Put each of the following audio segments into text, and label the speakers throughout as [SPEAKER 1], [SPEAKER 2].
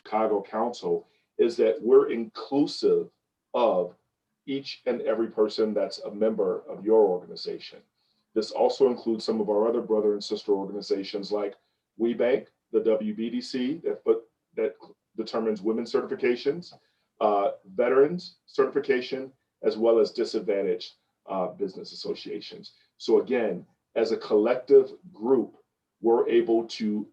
[SPEAKER 1] Chicago Council is that we're inclusive of each and every person that's a member of your organization. This also includes some of our other brother and sister organizations like WeBank, the WBDC that determines women's certifications, veterans certification, as well as disadvantaged business associations. So again, as a collective group, we're able to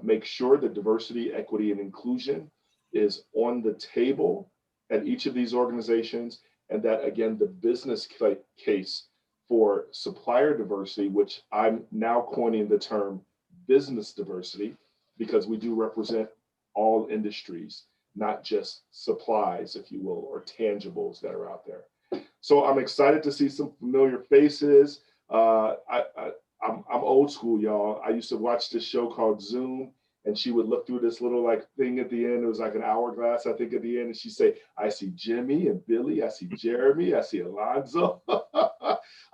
[SPEAKER 1] make sure that diversity, equity, and inclusion is on the table at each of these organizations, and that again, the business case for supplier diversity, which I'm now coining the term business diversity, because we do represent all industries, not just supplies, if you will, or tangibles that are out there. So I'm excited to see some familiar faces. I'm old school, y'all. I used to watch this show called Zoom, and she would look through this little like thing at the end. It was like an hourglass, I think, at the end, and she'd say, "I see Jimmy and Billy. I see Jeremy. I see Alonzo.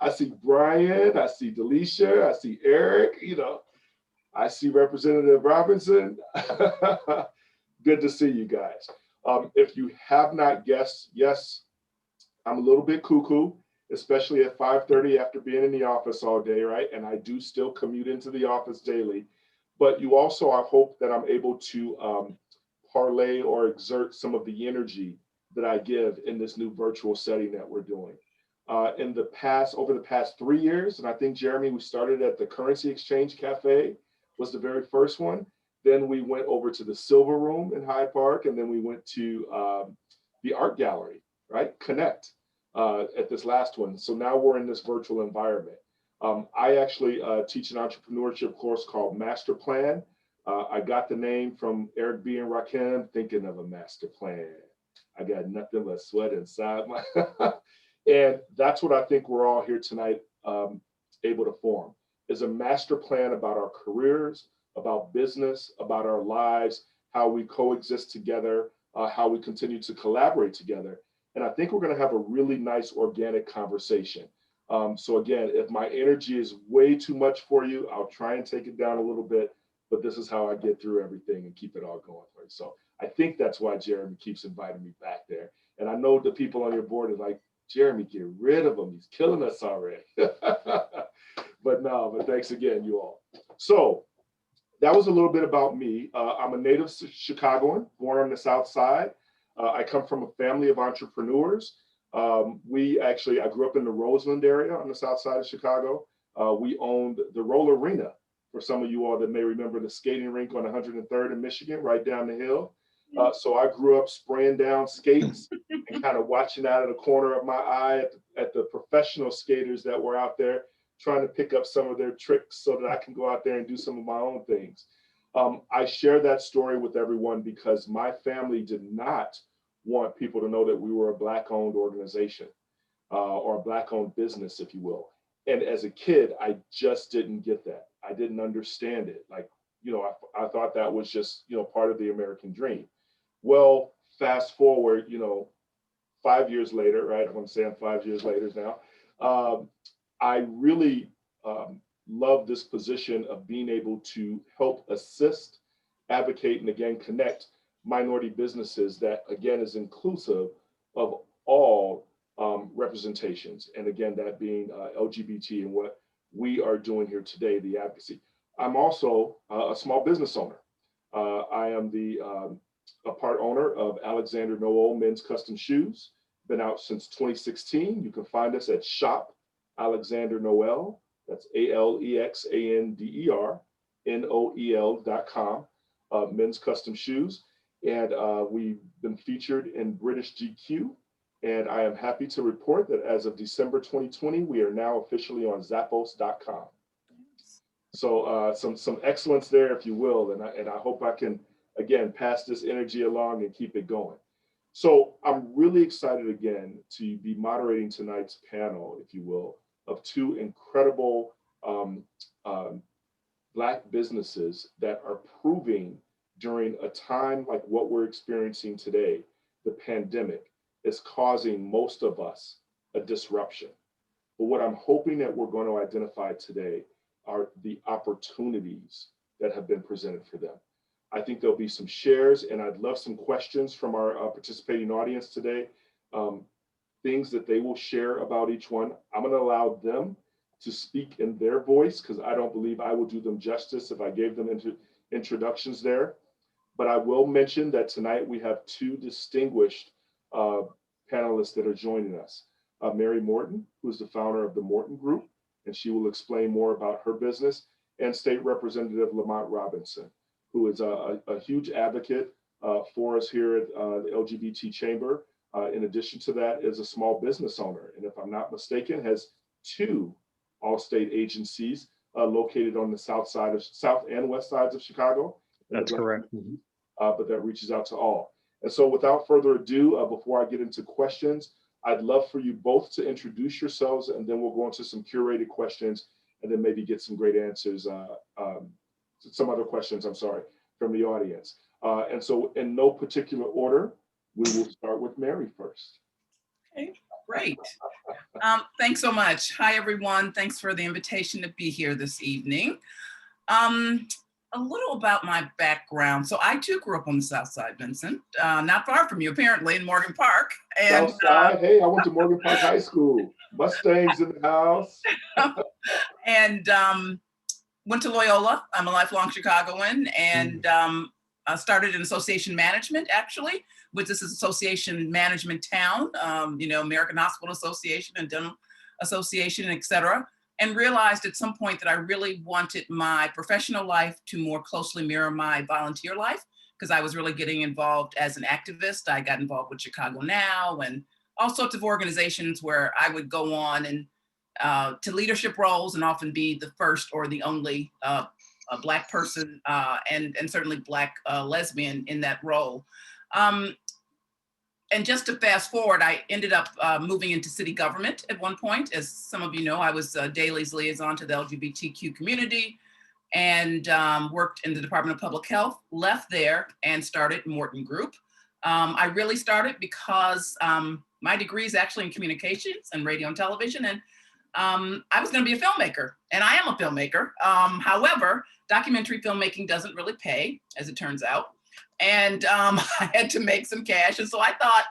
[SPEAKER 1] I see Brian. I see Delisha. I see Eric. You know, I see Representative Robinson." Good to see you guys. If you have not guessed, yes, I'm a little bit cuckoo, especially at 5:30 after being in the office all day, right? And I do still commute into the office daily. But you also, I hope that I'm able to parlay or exert some of the energy that I give in this new virtual setting that we're doing. Over the past 3 years, and I think, Jeremy, we started at the Currency Exchange Cafe, was the very first one. Then we went over to the Silver Room in Hyde Park, and then we went to the Art Gallery, right? Connect at this last one. So now we're in this virtual environment. I actually teach an entrepreneurship course called Master Plan. I got the name from Eric B. and Rakim, thinking of a master plan. I got nothing but sweat inside my, and that's what I think we're all here tonight able to form, is a master plan about our careers, about business, about our lives, how we coexist together, how we continue to collaborate together. And I think we're going to have a really nice organic conversation. So again, if my energy is way too much for you, I'll try and take it down a little bit, but this is how I get through everything and keep it all going for you. So I think that's why Jeremy keeps inviting me back there. And I know the people on your board are like, "Jeremy, get rid of him. He's killing us already." But thanks again, you all. So that was a little bit about me. I'm a native Chicagoan, born on the South Side. I come from a family of entrepreneurs. I grew up in the Roseland area on the South Side of Chicago. We owned the Roll Arena, for some of you all that may remember the skating rink on 103rd in Michigan, right down the hill. So I grew up spraying down skates and kind of watching out of the corner of my eye at the professional skaters that were out there trying to pick up some of their tricks so that I can go out there and do some of my own things. I share that story with everyone because my family did not want people to know that we were a Black-owned organization or a Black-owned business, if you will. And as a kid, I just didn't get that. I didn't understand it. Like, you know, I thought that was just, you know, part of the American dream. Well, fast forward, you know, 5 years later, right? I'm saying 5 years later now. I really love this position of being able to help assist, advocate, and again, connect minority businesses that, again, is inclusive of all representations. And again, that being LGBT and what we are doing here today, the advocacy. I'm also a small business owner. I am a part owner of Alexander Noel Men's Custom Shoes. Been out since 2016. You can find us at Shop Alexander Noel. That's AlexanderNoel.com. Men's Custom Shoes. And we've been featured in British GQ. And I am happy to report that as of December 2020, we are now officially on Zappos.com. So some excellence there, if you will. And I hope I can, again, pass this energy along and keep it going. So I'm really excited again to be moderating tonight's panel, if you will, of two incredible Black businesses that are proving during a time like what we're experiencing today, the pandemic is causing most of us a disruption. But what I'm hoping that we're going to identify today are the opportunities that have been presented for them. I think there'll be some shares, and I'd love some questions from our participating audience today. Things that they will share about each one. I'm going to allow them to speak in their voice because I don't believe I would do them justice if I gave them introductions there. But I will mention that tonight we have two distinguished panelists that are joining us. Mary Morton, who is the founder of the Morton Group, and she will explain more about her business, and State Representative Lamont Robinson, who is a huge advocate for us here at the LGBT Chamber. In addition to that, is a small business owner, and if I'm not mistaken, has two all-state agencies located on the south and west sides of Chicago.
[SPEAKER 2] That's correct.
[SPEAKER 1] But that reaches out to all. And so without further ado, before I get into questions, I'd love for you both to introduce yourselves, and then we'll go into some curated questions, and then maybe get some great answers, some other questions, I'm sorry, from the audience. And so in no particular order, we will start with Mary first.
[SPEAKER 3] Okay, great. Thanks so much. Hi, everyone. Thanks for the invitation to be here this evening. A little about my background. So I too grew up on the South Side, Vincent, not far from you, apparently, in Morgan Park. And,
[SPEAKER 1] South Side, hey, I went to Morgan Park High School. Mustangs in the house.
[SPEAKER 3] And went to Loyola. I'm a lifelong Chicagoan, and I started in association management, actually, which this is association management town, American Hospital Association and Dental Association, et cetera. And realized at some point that I really wanted my professional life to more closely mirror my volunteer life, because I was really getting involved as an activist. I got involved with Chicago Now and all sorts of organizations where I would go on and to leadership roles and often be the first or the only Black person and certainly Black lesbian in that role. And just to fast forward, I ended up moving into city government at one point. As some of you know, I was Daley's liaison to the LGBTQ community and worked in the Department of Public Health, left there and started Morten Group. I really started because my degree is actually in communications and radio and television, and I was going to be a filmmaker, and I am a filmmaker. However, documentary filmmaking doesn't really pay, as it turns out. And I had to make some cash. And so I thought,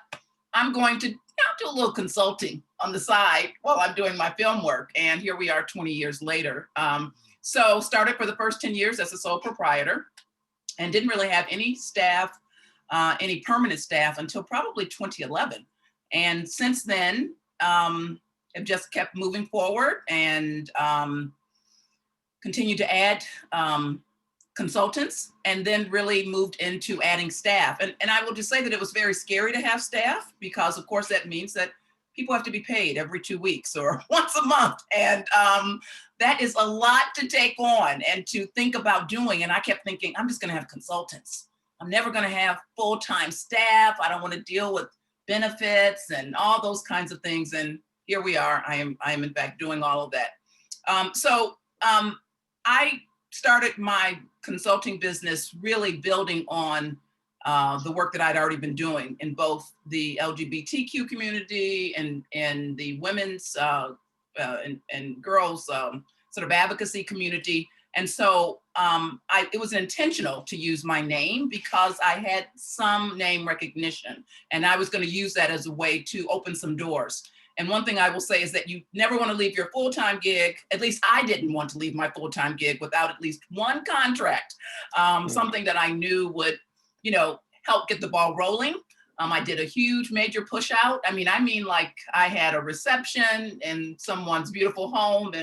[SPEAKER 3] I'm going to do a little consulting on the side while I'm doing my film work. And here we are 20 years later. So started for the first 10 years as a sole proprietor and didn't really have any staff, any permanent staff until probably 2011. And since then, have just kept moving forward and continued to add consultants, and then really moved into adding staff. And I will just say that it was very scary to have staff because of course that means that people have to be paid every 2 weeks or once a month. And that is a lot to take on and to think about doing. And I kept thinking, I'm just gonna have consultants. I'm never gonna have full-time staff. I don't wanna deal with benefits and all those kinds of things. And here we are, I am in fact doing all of that. I started my consulting business really building on the work that I'd already been doing in both the LGBTQ community and the women's and girls sort of advocacy community. And so it was intentional to use my name because I had some name recognition, and I was going to use that as a way to open some doors. And one thing I will say is that you never want to leave your full-time gig. At least I didn't want to leave my full-time gig without at least one contract, something that I knew would, help get the ball rolling. I did a huge major push out. I mean like I had a reception in someone's beautiful home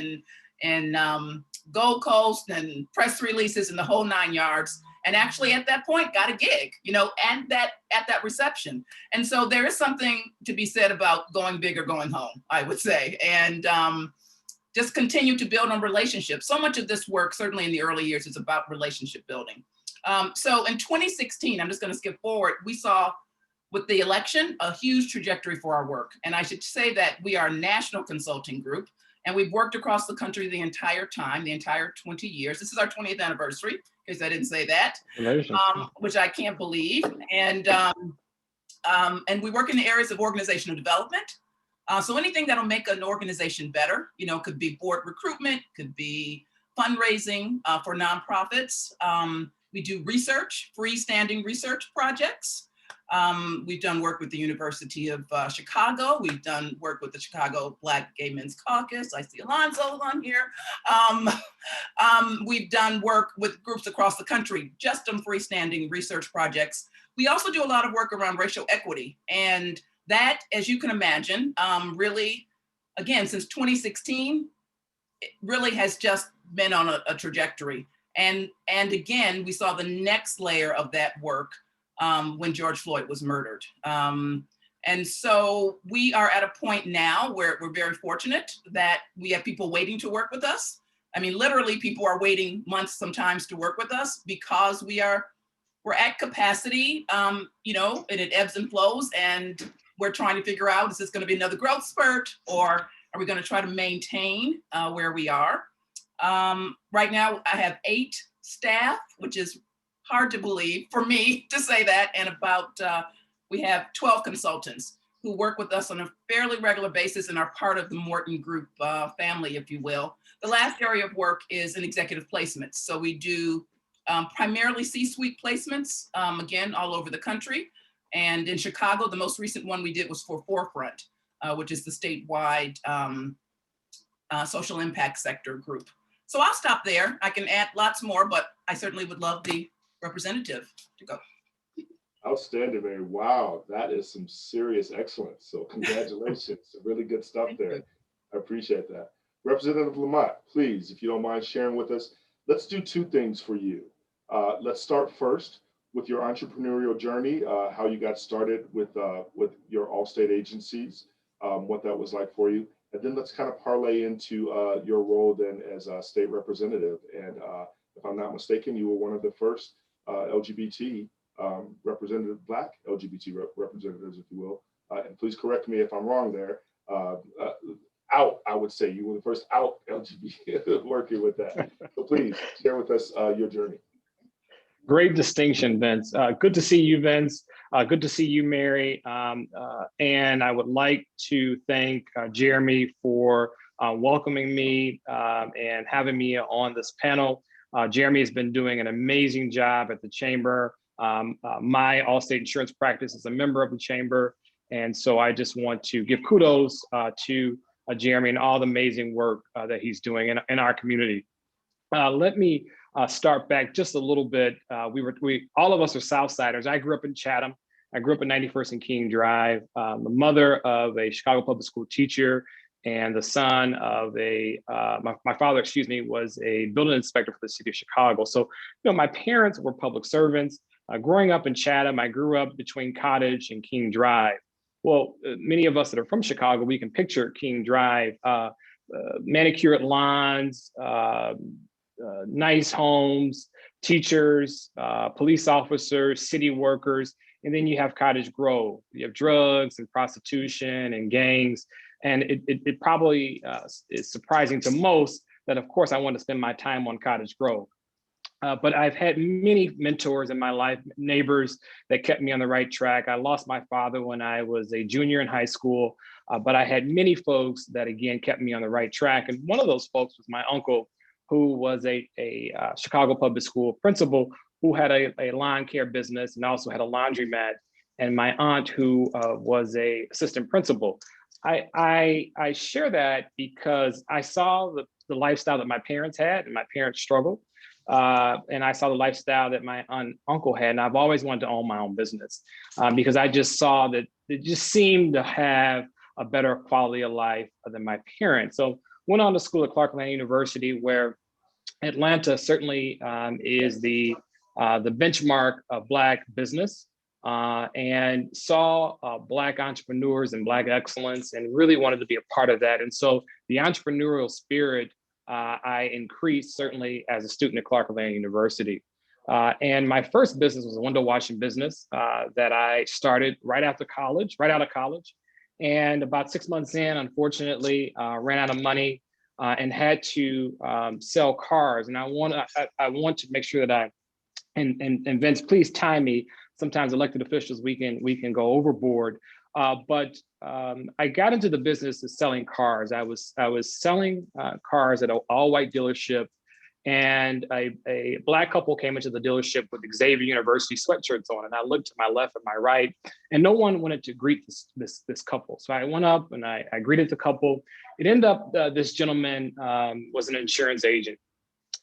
[SPEAKER 3] and Gold Coast and press releases and the whole 9 yards. And actually at that point got a gig, and at that reception. And so there is something to be said about going big or going home, I would say. And just continue to build on relationships. So much of this work, certainly in the early years, is about relationship building. So in 2016, I'm just gonna skip forward, we saw with the election, a huge trajectory for our work. And I should say that we are a national consulting group, and we've worked across the country the entire time, the entire 20 years. This is our 20th anniversary, in case I didn't say that, which I can't believe. And we work in the areas of organizational development. So anything that'll make an organization better, could be board recruitment, could be fundraising for nonprofits, We do research, freestanding research projects. We've done work with the University of Chicago. We've done work with the Chicago Black Gay Men's Caucus. I see Alonzo on here. We've done work with groups across the country, just on freestanding research projects. We also do a lot of work around racial equity. And that, as you can imagine, really, again, since 2016, it really has just been on a trajectory. And again, we saw the next layer of that work when George Floyd was murdered. And so we are at a point now where we're very fortunate that we have people waiting to work with us. I mean, literally people are waiting months sometimes to work with us because we're at capacity, you know, and it ebbs and flows, and we're trying to figure out, is this going to be another growth spurt, or are we going to try to maintain where we are? Right now, I have 8 staff, which is hard to believe for me to say that, and we have 12 consultants who work with us on a fairly regular basis and are part of the Morton Group family, if you will. The last area of work is in executive placements. So we do primarily C-suite placements, again, all over the country. And in Chicago, the most recent one we did was for Forefront, which is the statewide social impact sector group. So I'll stop there. I can add lots more, but I certainly would love the representative to go.
[SPEAKER 1] Outstanding, Mary. Wow, that is some serious excellence. So congratulations. Some really good stuff there. I appreciate that. Representative Lamont, please, if you don't mind sharing with us, let's do 2 things for you. Let's start first with your entrepreneurial journey, how you got started with your all-state agencies, what that was like for you. And then let's kind of parlay into your role then as a state representative. And if I'm not mistaken, you were one of the first LGBT representative, Black LGBT representatives, if you will. And please correct me if I'm wrong there. I would say you were the first out LGBT working with that. So please share with us your journey.
[SPEAKER 2] Great distinction, Vince. Good to see you, Vince. Good to see you, Mary. And I would like to thank Jeremy for welcoming me and having me on this panel. Jeremy has been doing an amazing job at the Chamber. My Allstate insurance practice is a member of the Chamber. And so I just want to give kudos to Jeremy and all the amazing work that he's doing in our community. Let me start back just a little bit. All of us are Southsiders. I grew up in Chatham. I grew up at 91st and King Drive. The mother of a Chicago public school teacher and the son of my father, excuse me, was a building inspector for the city of Chicago. So, you know, my parents were public servants. Growing up in Chatham, I grew up between Cottage and King Drive. Well, many of us that are from Chicago, we can picture King Drive, manicured lawns, nice homes, teachers, police officers, city workers, and then you have Cottage Grove. You have drugs and prostitution and gangs. And it probably is surprising to most that, of course, I want to spend my time on Cottage Grove. But I've had many mentors in my life, neighbors that kept me on the right track. I lost my father when I was a junior in high school, but I had many folks that, again, kept me on the right track. And one of those folks was my uncle, who was a Chicago public school principal who had a lawn care business and also had a laundromat, and my aunt who was a assistant principal. I share that because I saw the lifestyle that my parents had, and my parents struggled. And I saw the lifestyle that my uncle had, and I've always wanted to own my own business because I just saw that it just seemed to have a better quality of life than my parents. So went on to school at Clark Atlanta University, where Atlanta certainly is the benchmark of Black business, and saw Black entrepreneurs and Black excellence, and really wanted to be a part of that. And so the entrepreneurial spirit I increased certainly as a student at Clark Atlanta University. And my first business was a window washing business that I started right out of college. And about 6 months in, unfortunately, ran out of money and had to sell cars. And I want to make sure that and Vince, please time me. Sometimes elected officials, we can go overboard. But I got into the business of selling cars. I was selling cars at an all-white dealership, And a Black couple came into the dealership with Xavier University sweatshirts on, and I looked to my left and my right, and no one wanted to greet this couple. So I went up and I greeted the couple. It ended up this gentleman was an insurance agent.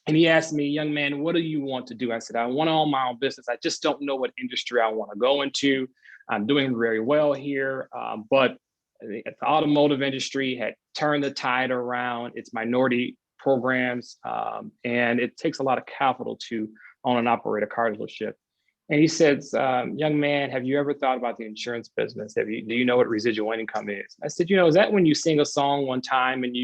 [SPEAKER 2] And he asked me, young man, what do you want to do? I said, I want to own my own business. I just don't know what industry I want to go into. I'm doing very well here, but the automotive industry had turned the tide around. It's minority programs, and it takes a lot of capital to own and operate a car dealership. And he says, young man, have you ever thought about the insurance business? Do you know what residual income is? I said, is that when you sing a song one time and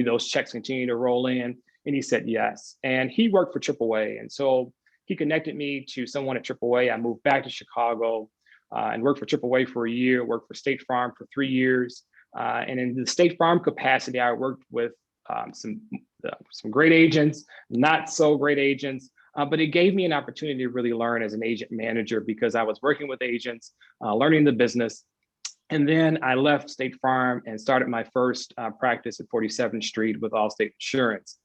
[SPEAKER 2] those checks continue to roll in? And he said, yes. And he worked for AAA. And so he connected me to someone at AAA. I moved back to Chicago and worked for AAA for a year, worked for State Farm for 3 years. And in the State Farm capacity, I worked with some great agents, not so great agents, but it gave me an opportunity to really learn as an agent manager because I was working with agents, learning the business. And then I left State Farm and started my first practice at 47th Street with Allstate Insurance.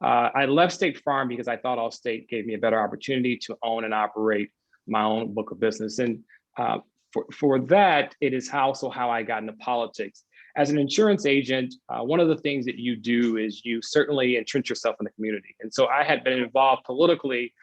[SPEAKER 2] I left State Farm because I thought Allstate gave me a better opportunity to own and operate my own book of business. And for that, it is also how I got into politics. As an insurance agent, one of the things that you do is you certainly entrench yourself in the community. And so I had been involved politically,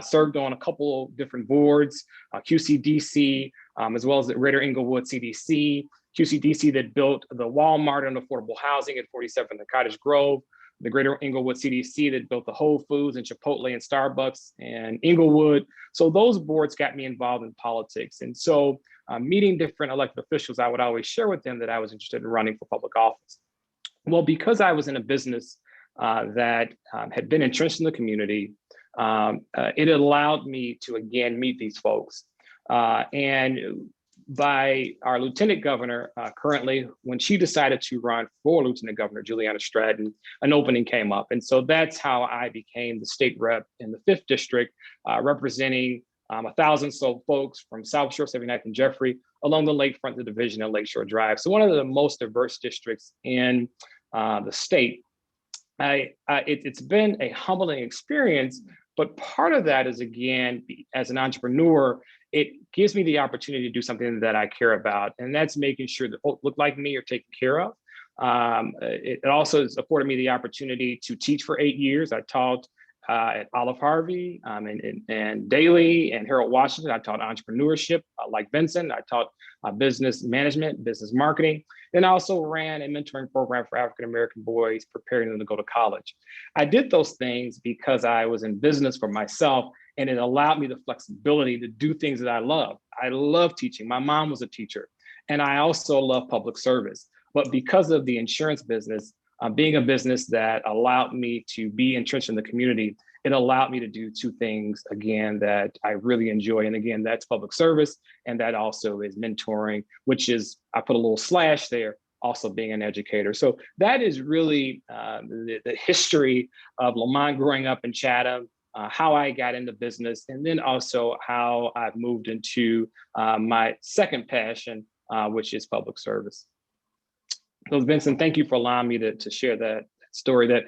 [SPEAKER 2] served on a couple of different boards, QCDC, as well as the Greater Inglewood CDC, QCDC that built the Walmart and affordable housing at 47th and Cottage Grove, the Greater Inglewood CDC that built the Whole Foods and Chipotle and Starbucks and Inglewood. So those boards got me involved in politics. And so meeting different elected officials, I would always share with them that I was interested in running for public office. Well, because I was in a business that had been entrenched in the community, it allowed me to again meet these folks. And by our lieutenant governor currently, when she decided to run for lieutenant governor, Juliana Stratton, an opening came up. And so that's how I became the state rep in the 5th district, representing 1,000 so folks from South Shore, 79th and Jeffrey, along the lakefront, the division and Lakeshore Drive. So one of the most diverse districts in the state. It's been a humbling experience, but part of that is, again, as an entrepreneur, it gives me the opportunity to do something that I care about, and that's making sure that folks look like me are taken care of. It also has afforded me the opportunity to teach for 8 years. I taught at Olive Harvey and Daily and Harold Washington. I taught entrepreneurship like Vincent. I taught business management, business marketing. Then I also ran a mentoring program for African-American boys, preparing them to go to college. I did those things because I was in business for myself, and it allowed me the flexibility to do things that I love. I love teaching. My mom was a teacher, and I also love public service. But because of the insurance business, being a business that allowed me to be entrenched in the community, it allowed me to do 2 things, again, that I really enjoy. And again, that's public service, and that also is mentoring, which is, I put a little slash there, also being an educator. So that is really the history of Lamont growing up in Chatham, how I got into business, and then also how I've moved into my second passion, which is public service. So Vincent, thank you for allowing me to share that story. That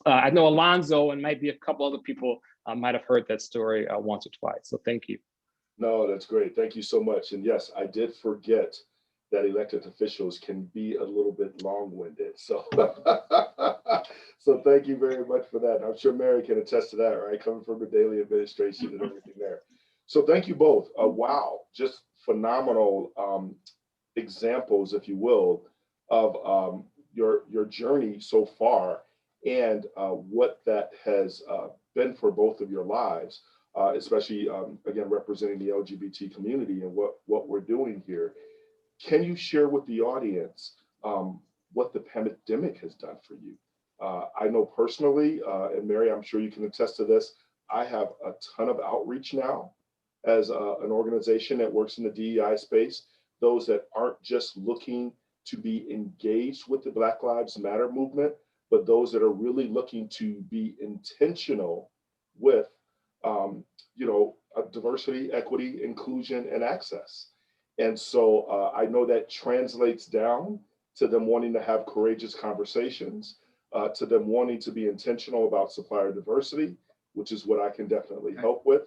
[SPEAKER 2] I know Alonzo and maybe a couple other people might have heard that story once or twice. So thank you.
[SPEAKER 1] No, that's great. Thank you so much. And yes, I did forget that elected officials can be a little bit long-winded. So, so thank you very much for that. I'm sure Mary can attest to that, right? Coming from the daily administration and everything there. So thank you both. Wow, just phenomenal examples, if you will, of your journey so far and what that has been for both of your lives, especially, again, representing the LGBT community and what we're doing here. Can you share with the audience what the pandemic has done for you? I know personally, and Mary, I'm sure you can attest to this, I have a ton of outreach now as an organization that works in the DEI space, those that aren't just looking to be engaged with the Black Lives Matter movement, but those that are really looking to be intentional with, diversity, equity, inclusion, and access. And so I know that translates down to them wanting to have courageous conversations, to them wanting to be intentional about supplier diversity, which is what I can definitely help with.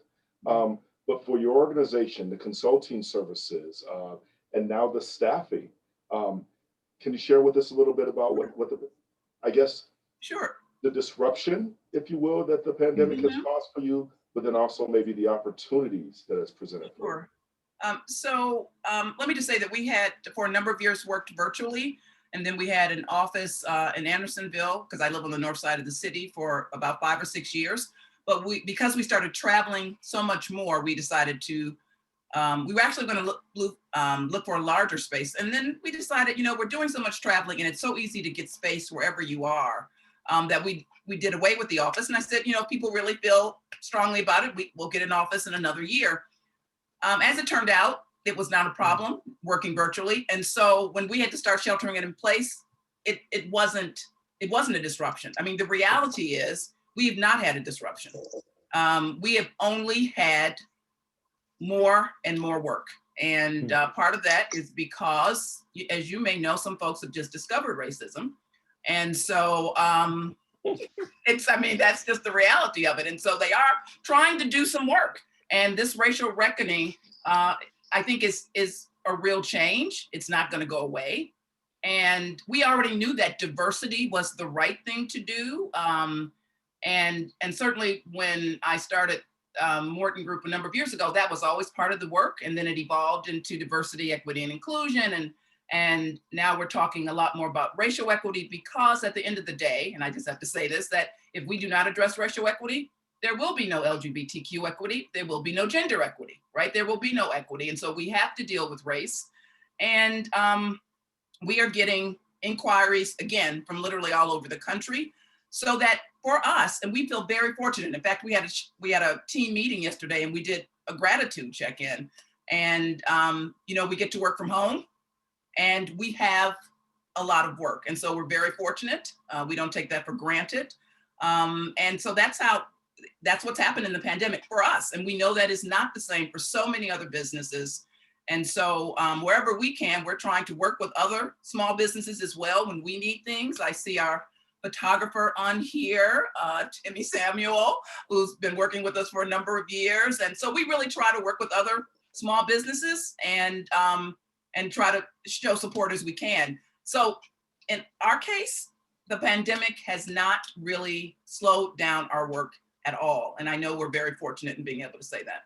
[SPEAKER 1] But for your organization, the consulting services, and now the staffing, can you share with us a little bit about what the, I guess,
[SPEAKER 3] Sure.
[SPEAKER 1] the disruption, if you will, that the pandemic has caused for you, but then also maybe the opportunities that it's presented for you?
[SPEAKER 3] Let me just say that we had, for a number of years, worked virtually. And then we had an office in Andersonville, because I live on the north side of the city, for about 5 or 6 years. But because we started traveling so much more, we decided to, we were actually going to look for a larger space. And then we decided, we're doing so much traveling and it's so easy to get space wherever you are, that we did away with the office. And I said, if people really feel strongly about it, we'll get an office in another year. As it turned out, it was not a problem working virtually. And so when we had to start sheltering it in place, it wasn't a disruption. I mean, the reality is we have not had a disruption. We have only had more and more work. And part of that is because, as you may know, some folks have just discovered racism. And so that's just the reality of it. And so they are trying to do some work. And this racial reckoning, I think is a real change. It's not going to go away. And we already knew that diversity was the right thing to do. And certainly when I started Morton Group a number of years ago, that was always part of the work. And then it evolved into diversity, equity, and inclusion. And now we're talking a lot more about racial equity, because at the end of the day, and I just have to say this, that if we do not address racial equity, there will be no LGBTQ equity, there will be no gender equity, right? There will be no equity. And so we have to deal with race. And we are getting inquiries, again, from literally all over the country, so that for us, and we feel very fortunate. In fact, we had a team meeting yesterday and we did a gratitude check-in. And, we get to work from home and we have a lot of work. And so we're very fortunate. We don't take that for granted. And so that's what's happened in the pandemic for us. And we know that is not the same for so many other businesses. And so wherever we can, we're trying to work with other small businesses as well when we need things. I see our photographer on here, Timmy Samuel, who's been working with us for a number of years. And so we really try to work with other small businesses and try to show support as we can. So in our case, the pandemic has not really slowed down our work at all. And I know we're very fortunate in being able to say that.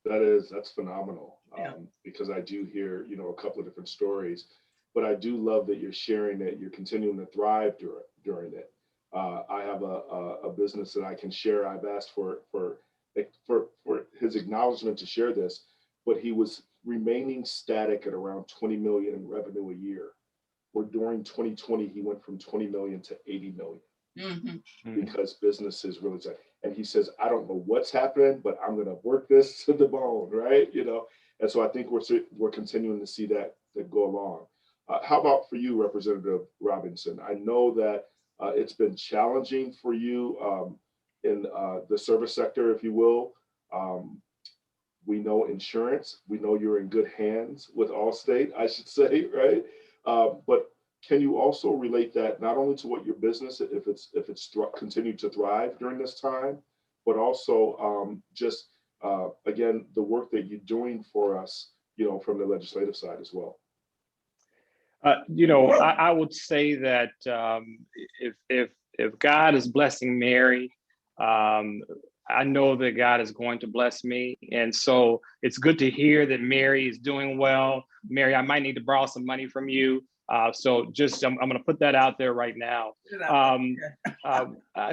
[SPEAKER 1] That's phenomenal.
[SPEAKER 3] Yeah.
[SPEAKER 1] Because I do hear, a couple of different stories, but I do love that you're sharing that you're continuing to thrive during it. I have a business that I can share. I've asked for his acknowledgement to share this, but he was remaining static at around 20 million in revenue a year. Where during 2020, he went from 20 million to 80 million because businesses really said, and he says, I don't know what's happening, but I'm going to work this to the bone, right? And so I think we're continuing to see that go along. How about for you, Representative Robinson? I know that it's been challenging for you in the service sector, if you will. We know insurance. We know you're in good hands with Allstate, I should say, right? But can you also relate that not only to what your business, if it's continued to thrive during this time, but also again, the work that you're doing for us, from the legislative side as well?
[SPEAKER 2] I would say that if God is blessing Mary, I know that God is going to bless me. And so it's good to hear that Mary is doing well. Mary, I might need to borrow some money from you. So I'm going to put that out there right now.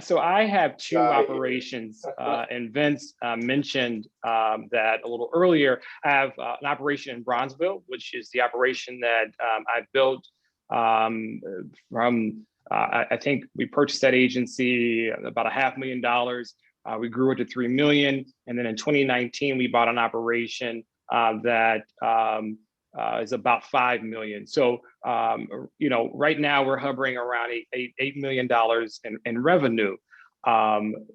[SPEAKER 2] So I have two operations, and Vince mentioned that a little earlier. I have an operation in Bronzeville, which is the operation that I built from, I think we purchased that agency about $500,000. We grew it to 3 million. And then in 2019, we bought an operation that is about 5 million. So, right now we're hovering around $8 million in revenue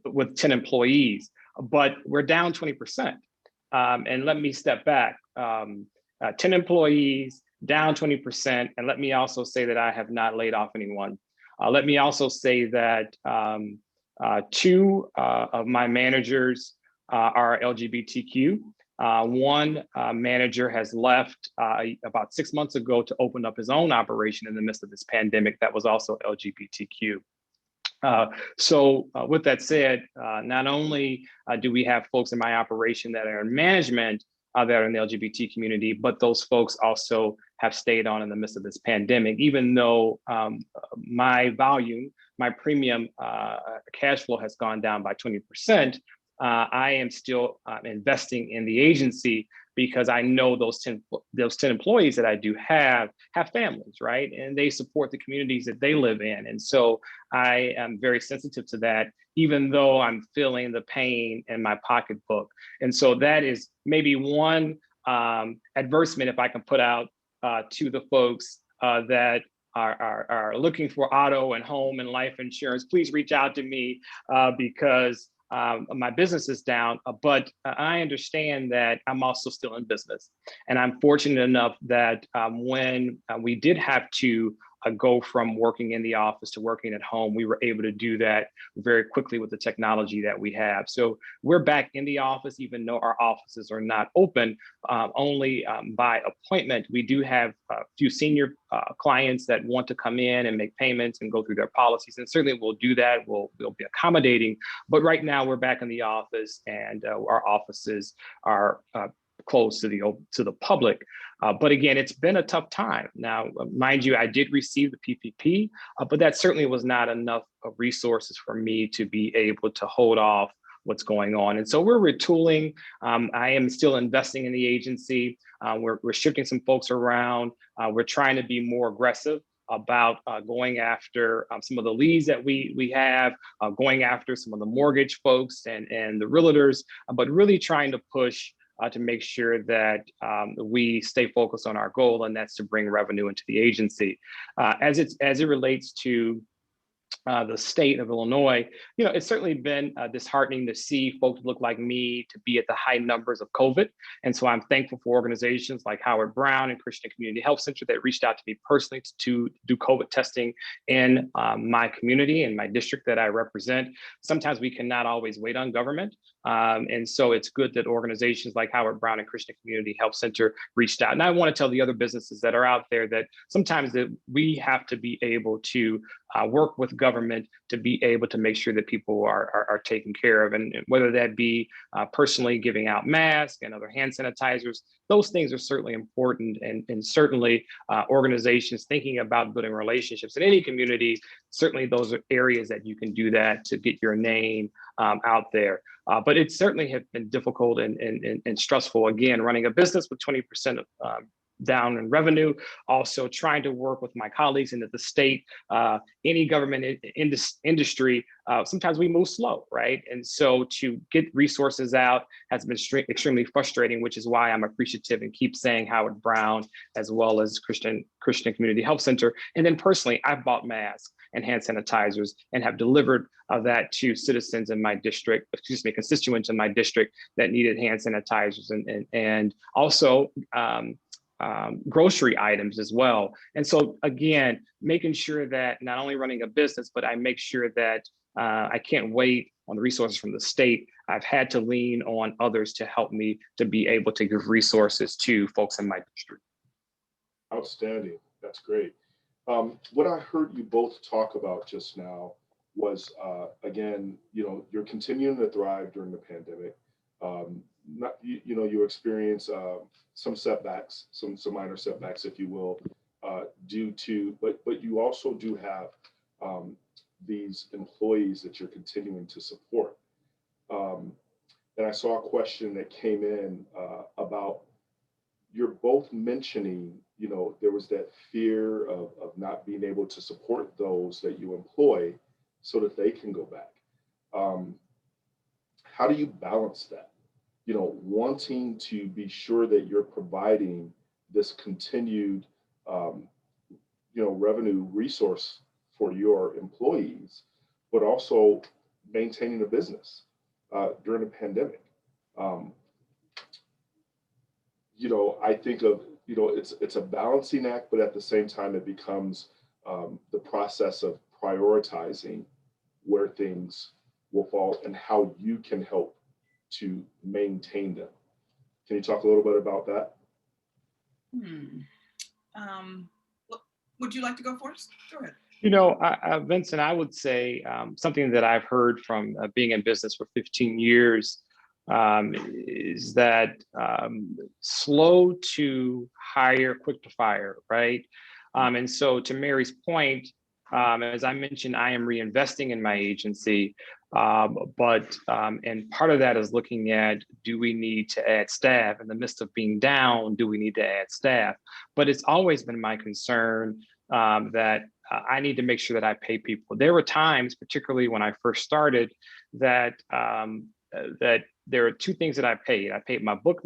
[SPEAKER 2] with 10 employees, but we're down 20%. And let me step back, 10 employees, down 20%. And let me also say that I have not laid off anyone. Let me also say that two of my managers are LGBTQ. One manager has left about 6 months ago to open up his own operation in the midst of this pandemic that was also LGBTQ. So with that said, not only do we have folks in my operation that are in management that are in the LGBT community, but those folks also have stayed on in the midst of this pandemic, even though my volume, my premium cash flow has gone down by 20%. I am still investing in the agency because I know those 10 employees that I do have families, right? And they support the communities that they live in. And so I am very sensitive to that, even though I'm feeling the pain in my pocketbook. And so that is maybe one advertisement, if I can put out to the folks that are looking for auto and home and life insurance. Please reach out to me because my business is down, but I understand that I'm also still in business. And I'm fortunate enough that when we did have to go from working in the office to working at home, we were able to do that very quickly with the technology that we have. So we're back in the office, even though our offices are not open, only by appointment. We do have a few senior clients that want to come in and make payments and go through their policies. And certainly we'll do that. We'll be accommodating. But right now we're back in the office and our offices are closed to the public. But again, it's been a tough time. Now, mind you, I did receive the PPP, but that certainly was not enough resources for me to be able to hold off what's going on. And so we're retooling. I am still investing in the agency. We're shifting some folks around. We're trying to be more aggressive about going after some of the leads that we have, going after some of the mortgage folks and the realtors, but really trying to push to make sure that we stay focused on our goal, and that's to bring revenue into the agency. As it relates to the state of Illinois, it's certainly been disheartening to see folks look like me to be at the high numbers of COVID. And so I'm thankful for organizations like Howard Brown and Christian Community Health Center that reached out to me personally to do COVID testing in my community and my district that I represent. Sometimes we cannot always wait on government. And so it's good that organizations like Howard Brown and Christian Community Health Center reached out. And I want to tell the other businesses that are out there that sometimes that we have to be able to work with government to be able to make sure that people are taken care of. And whether that be personally giving out masks and other hand sanitizers, those things are certainly important. And certainly organizations thinking about building relationships in any community, certainly those are areas that you can do that to get your name out there. But it certainly has been difficult and stressful, again, running a business with 20% down in revenue, also trying to work with my colleagues and at the state, any government industry, sometimes we move slow, right? And so to get resources out has been extremely frustrating, which is why I'm appreciative and keep saying Howard Brown, as well as Christian Community Health Center. And then personally, I've bought masks and hand sanitizers and have delivered that to citizens in my district, constituents in my district that needed hand sanitizers and also grocery items as well. And so again, making sure that not only running a business, but I make sure that I can't wait on the resources from the state. I've had to lean on others to help me to be able to give resources to folks in my district.
[SPEAKER 1] Outstanding. That's great. What I heard you both talk about just now was, again, you're continuing to thrive during the pandemic. You experience some setbacks, some minor setbacks, if you will, due to, but you also do have these employees that you're continuing to support. And I saw a question that came in about, you're both mentioning, there was that fear of not being able to support those that you employ so that they can go back. How do you balance that? Wanting to be sure that you're providing this continued, revenue resource for your employees, but also maintaining a business during the pandemic. I think of, it's a balancing act, but at the same time, it becomes the process of prioritizing where things will fall and how you can help to maintain them. Can you talk a little bit about that?
[SPEAKER 3] Would you like to go first? Go ahead.
[SPEAKER 2] Vincent, I would say something that I've heard from being in business for 15 years is that slow to hire, quick to fire, right? And so to Mary's point, as I mentioned, I am reinvesting in my agency, and part of that is looking at, do we need to add staff? In the midst of being down, do we need to add staff? But it's always been my concern that I need to make sure that I pay people. There were times, particularly when I first started, that that there are two things that I paid. I paid my book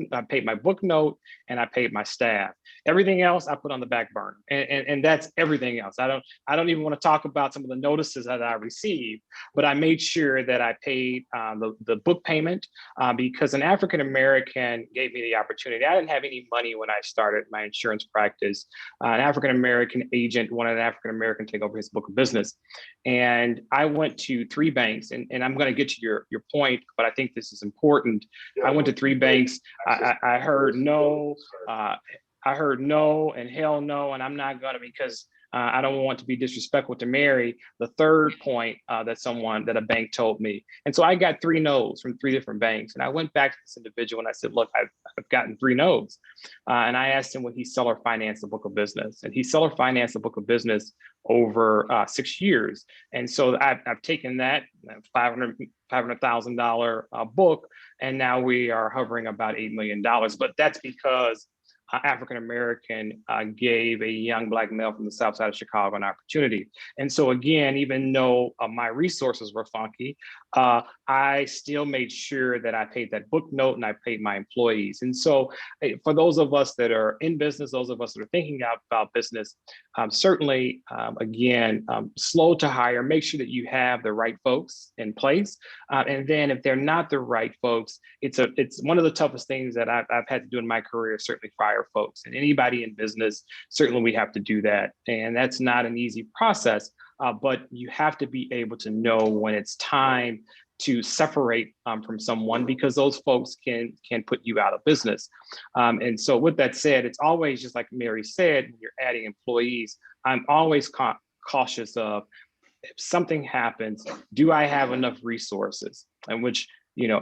[SPEAKER 2] note, and I paid my staff. Everything else I put on the back burner, and that's everything else. I don't even want to talk about some of the notices that I received, but I made sure that I paid the book payment because an African American gave me the opportunity. I didn't have any money when I started my insurance practice. An African American agent wanted an African American to take over his book of business, and I went to 3 banks. And I'm going to get to your point, but I think this is important. Yeah, I went to 3 banks. I heard no. I heard no and hell no, and I'm not gonna, because I don't want to be disrespectful to Mary, the third point that a bank told me. And so I got 3 no's from 3 different banks. And I went back to this individual and I said, look, I've gotten 3 no's. And I asked him, would he sell or finance the book of business? And he sell or finance the book of business over 6 years. And so I've taken that $500,000 book, and now we are hovering about $8 million. But that's because African American gave a young Black male from the South Side of Chicago an opportunity. And so again, even though my resources were funky, I still made sure that I paid that book note and I paid my employees. And so for those of us that are in business, those of us that are thinking about business, certainly, again, slow to hire, make sure that you have the right folks in place. And then if they're not the right folks, it's one of the toughest things that I've had to do in my career, certainly fire folks. And anybody in business, certainly we have to do that. And that's not an easy process, but you have to be able to know when it's time to separate from someone, because those folks can put you out of business. And so with that said, it's always, just like Mary said, when you're adding employees, I'm always cautious of, if something happens, do I have enough resources? And which,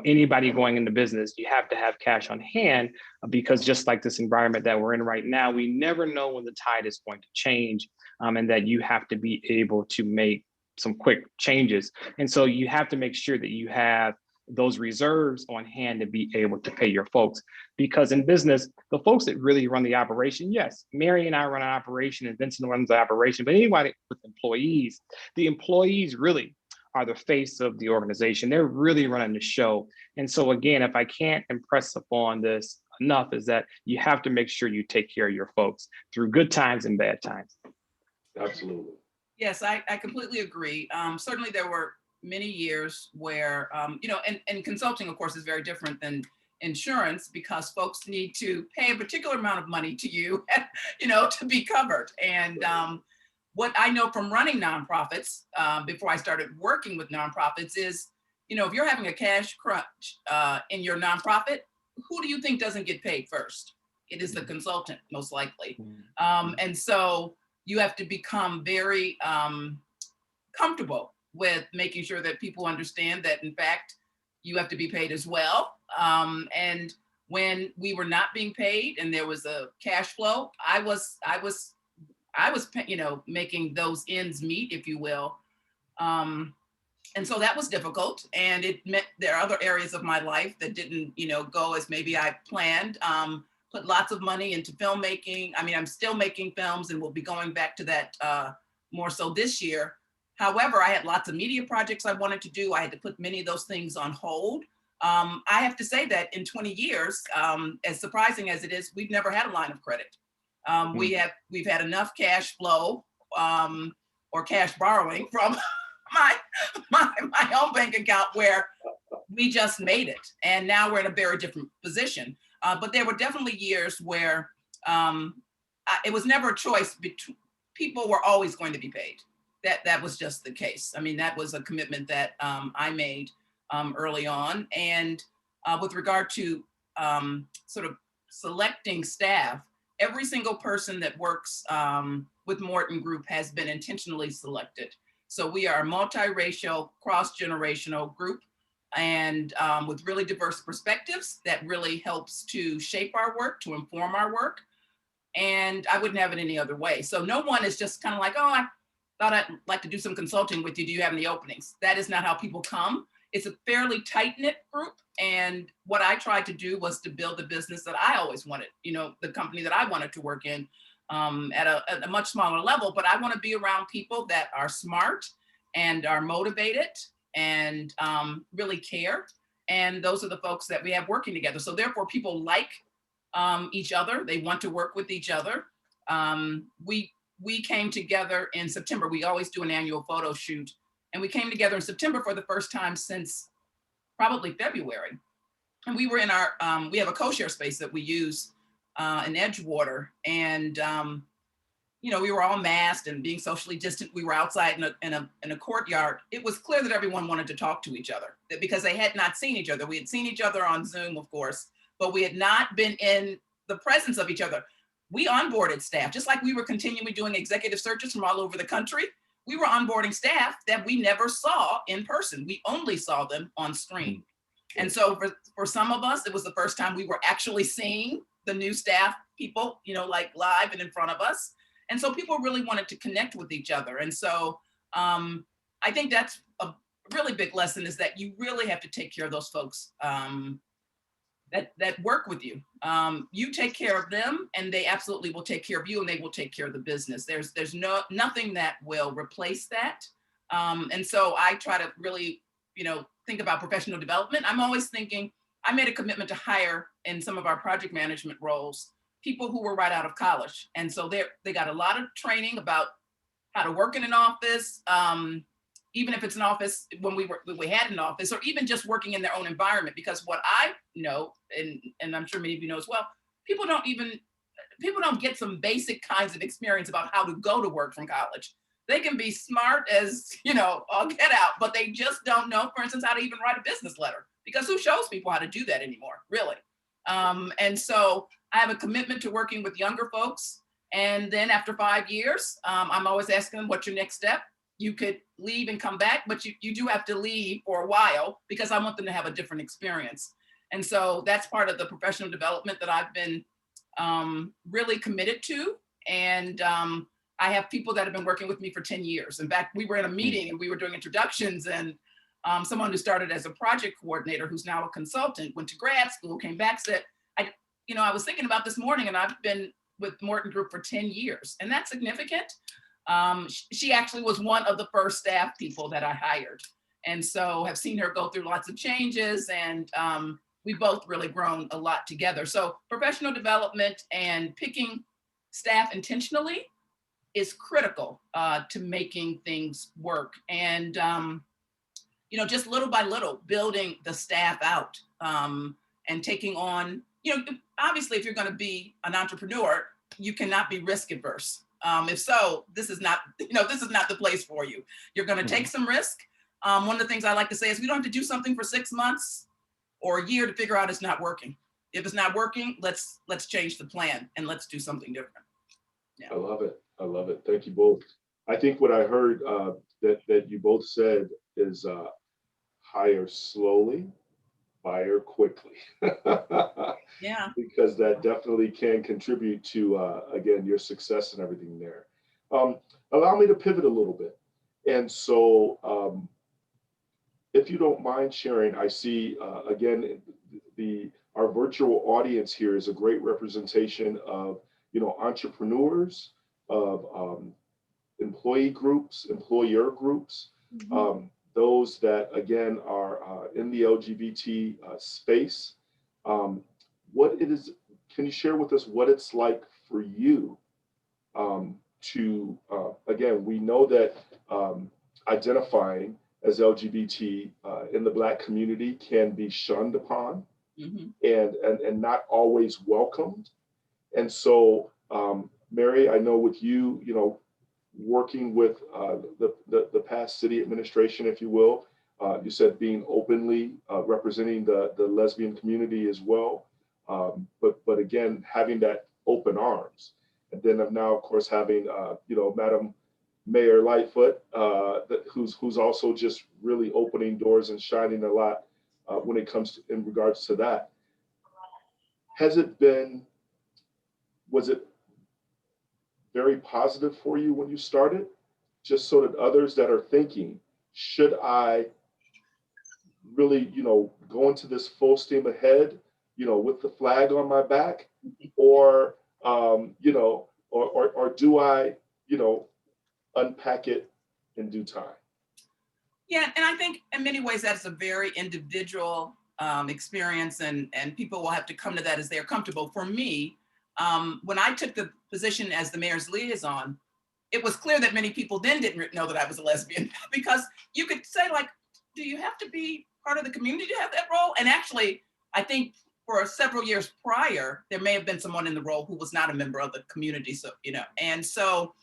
[SPEAKER 2] anybody going into business, you have to have cash on hand, because just like this environment that we're in right now, we never know when the tide is going to change, and that you have to be able to make some quick changes. And so you have to make sure that you have those reserves on hand to be able to pay your folks. Because in business, the folks that really run the operation, yes, Mary and I run an operation and Vincent runs the operation, but anybody with employees, the employees really are the face of the organization. They're really running the show. And so again, if I can't impress upon this enough, is that you have to make sure you take care of your folks through good times and bad times.
[SPEAKER 1] Absolutely.
[SPEAKER 3] Yes, I completely agree. Certainly there were many years where, and consulting, of course, is very different than insurance, because folks need to pay a particular amount of money to you, to be covered. And what I know from running nonprofits, before I started working with nonprofits, is, if you're having a cash crunch in your nonprofit, who do you think doesn't get paid first? It is the consultant, most likely. And so you have to become very comfortable with making sure that people understand that, in fact, you have to be paid as well. And when we were not being paid and there was a cash flow, I was making those ends meet, if you will. And so that was difficult. And it meant there are other areas of my life that didn't, go as maybe I planned. Put lots of money into filmmaking. I mean, I'm still making films and we'll be going back to that more so this year. However, I had lots of media projects I wanted to do. I had to put many of those things on hold. I have to say that in 20 years, as surprising as it is, we've never had a line of credit. We've had enough cash flow or cash borrowing from my own bank account where we just made it. And now we're in a very different position. But there were definitely years where it was never a choice. People were always going to be paid. that was just the case. I mean, that was a commitment that I made early on. And with regard to sort of selecting staff, every single person that works with Morton Group has been intentionally selected. So we are a multiracial, cross-generational group, and with really diverse perspectives that really helps to shape our work, to inform our work. And I wouldn't have it any other way. So no one is just kind of like, oh, I thought I'd like to do some consulting with you. Do you have any openings? That is not how people come. It's a fairly tight-knit group. And what I tried to do was to build the business that I always wanted, you know, the company that I wanted to work in at a much smaller level. But I want to be around people that are smart and are motivated and really care. And those are the folks that we have working together. So therefore, people like each other. They want to work with each other. We came together in September. We always do an annual photo shoot. And we came together in September for the first time since probably February. And we were in our, we have a co-share space that we use in Edgewater. And, you know, we were all masked and being socially distant. We were outside in a courtyard. It was clear that everyone wanted to talk to each other because they had not seen each other. We had seen each other on Zoom, of course, but we had not been in the presence of each other. We onboarded staff, just like we were continually doing executive searches from all over the country. We were onboarding staff that we never saw in person. We only saw them on screen. And so for some of us, it was the first time we were actually seeing the new staff people, you know, like live and in front of us. And so people really wanted to connect with each other. And so I think that's a really big lesson, is that you really have to take care of those folks that work with you. You take care of them and they absolutely will take care of you, and they will take care of the business. There's nothing that will replace that. And so I try to really, you know, think about professional development. I'm always thinking, I made a commitment to hire in some of our project management roles, people who were right out of college. And so they got a lot of training about how to work in an office, even if it's an office when we had an office, or even just working in their own environment. Because what I know, and I'm sure many of you know as well, people don't get some basic kinds of experience about how to go to work from college. They can be smart as, you know, all get out, but they just don't know, for instance, how to even write a business letter, because who shows people how to do that anymore, really? And so I have a commitment to working with younger folks. And then after 5 years, I'm always asking them, what's your next step? You could leave and come back, but you do have to leave for a while, because I want them to have a different experience. And so that's part of the professional development that I've been really committed to. And I have people that have been working with me for 10 years. In fact, we were in a meeting and we were doing introductions, and someone who started as a project coordinator, who's now a consultant, went to grad school, came back, said, I was thinking about this morning, and I've been with Morten Group for 10 years. And that's significant. She actually was one of the first staff people that I hired. And so have seen her go through lots of changes, and we've both really grown a lot together. So professional development and picking staff intentionally is critical to making things work. And, just little by little, building the staff out and taking on, obviously, if you're going to be an entrepreneur, you cannot be risk adverse. If so, this is not the place for you. You're going to take some risk. One of the things I like to say is we don't have to do something for 6 months or a year to figure out it's not working. If it's not working, let's change the plan and let's do something different. Yeah.
[SPEAKER 1] I love it. I love it. Thank you both. I think what I heard that you both said is hire slowly, fire quickly.
[SPEAKER 3] Yeah.
[SPEAKER 1] Because that definitely can contribute to, again, your success and everything there. Allow me to pivot a little bit. And so if you don't mind sharing, I see, again, our virtual audience here is a great representation of, entrepreneurs, of employee groups, employer groups, those that, again, are in the LGBT space. Can you share with us what it's like for you to, again, we know that identifying as LGBT in the Black community can be shunned upon and not always welcomed. And so, Mary, I know with you, working with the past city administration, if you will. You said being openly representing the lesbian community as well. But again, having that open arms. And then of now, of course, having, Madam Mayor Lightfoot, who's also just really opening doors and shining a lot when it comes to, in regards to that. Was it very positive for you when you started? Just so that others that are thinking, should I really, go into this full steam ahead, with the flag on my back, or, or do I, unpack it in due time?
[SPEAKER 3] Yeah, and I think in many ways that's a very individual experience, and people will have to come to that as they're comfortable. For me, when I took the position as the mayor's liaison, it was clear that many people then didn't know that I was a lesbian, because you could say, like, do you have to be part of the community to have that role? And actually, I think for several years prior, there may have been someone in the role who was not a member of the community. So, and so,